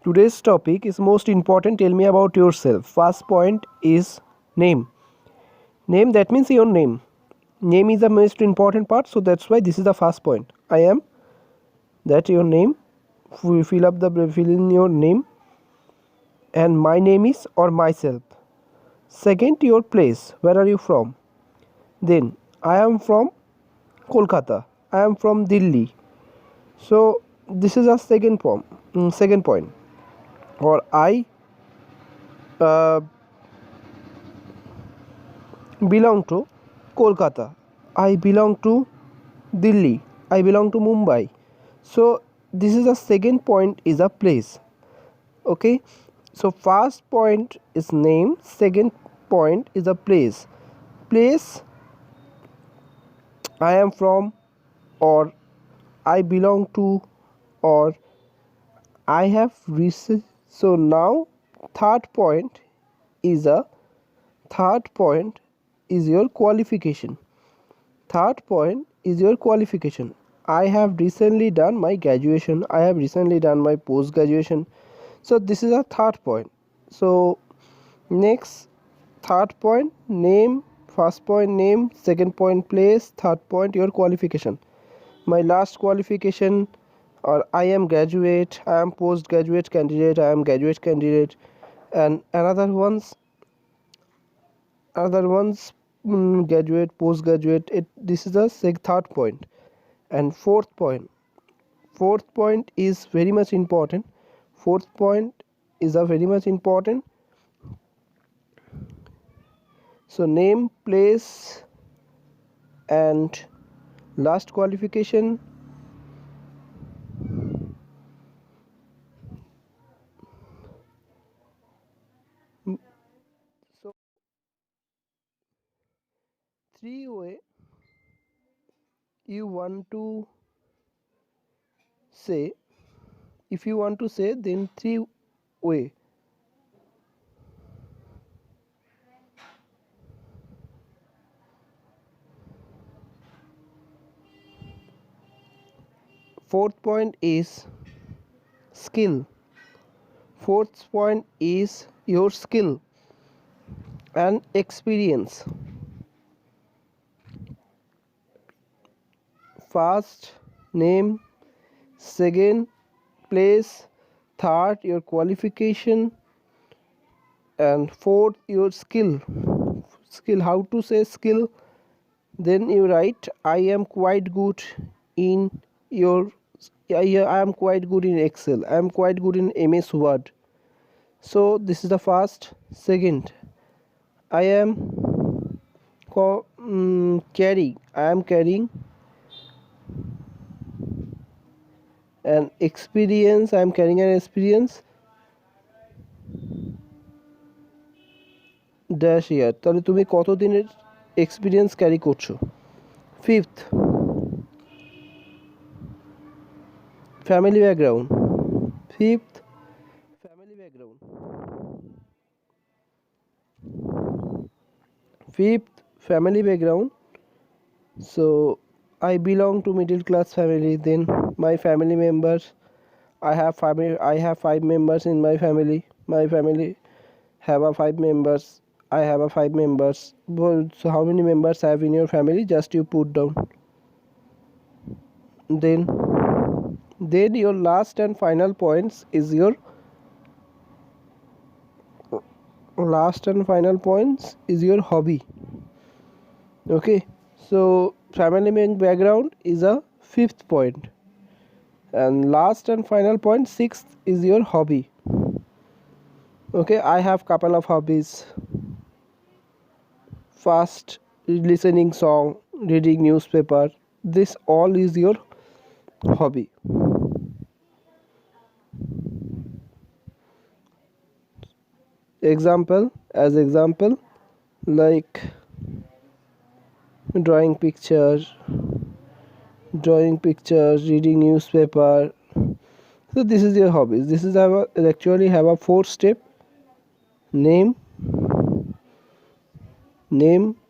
Today's topic is most important. Tell me about yourself. First point is name. Name, that means your name. Name is the most important part, so that's why this is the first point. I am, that your name. Fill in your name, and my name is or myself. Second, your place. Where are you from? Then I am from Kolkata. I am from Delhi. So this is a second point. Second point. Or I uh, belong to Kolkata. I belong to Delhi. I belong to Mumbai. So this is the second point is a place. Okay. So first point is name. Second point is a place. Place I am from, or I belong to, or I have researched. So now is a third point is your qualification. Third point is your qualification. I have recently done my graduation. I have recently done my post graduation. So this is a third point. So next, third point name. First point name, second point place, third point your qualification. My last qualification, or I am graduate, I am postgraduate candidate, I am graduate candidate, and other ones graduate, postgraduate. This is the third point. And fourth point is very much important. Fourth point is a very much important. So name, place, and last qualification. So three way you want to say. If you want to say, then three way. Fourth point is skill. Fourth point is your skill and experience. First name, second place, third your qualification, and fourth your skill. How to say skill? Then you write I am quite good in your I am quite good in Excel. I am quite good in MS Word. So this is the first. Second, I am carrying. I am carrying an experience. I am carrying an experience dash ইয়ার। তাহলে তুমি কত দিনের experience carry করছো? Fifth, family background. Fifth, family background. Fifth, family background. So I belong to middle class family. Then my family members, I have five members in my family. My family have a five members. I have a five members. So how many members have in your family? Just you put down. Then your last and final points is your hobby. Okay, so family background is a fifth point, and last and final point, sixth, is your hobby. Okay, I have couple of hobbies. First, listening song, reading newspaper. This all is your hobby. Example, like drawing pictures, reading newspaper. So this is your hobbies. This is actually have a 4-step: name,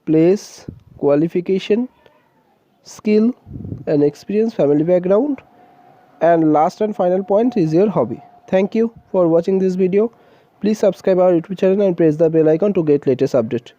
place, qualification, skill and experience, family background, and last and final point is your hobby. Thank you for watching this video. Please subscribe our YouTube channel and press the bell icon to get latest update.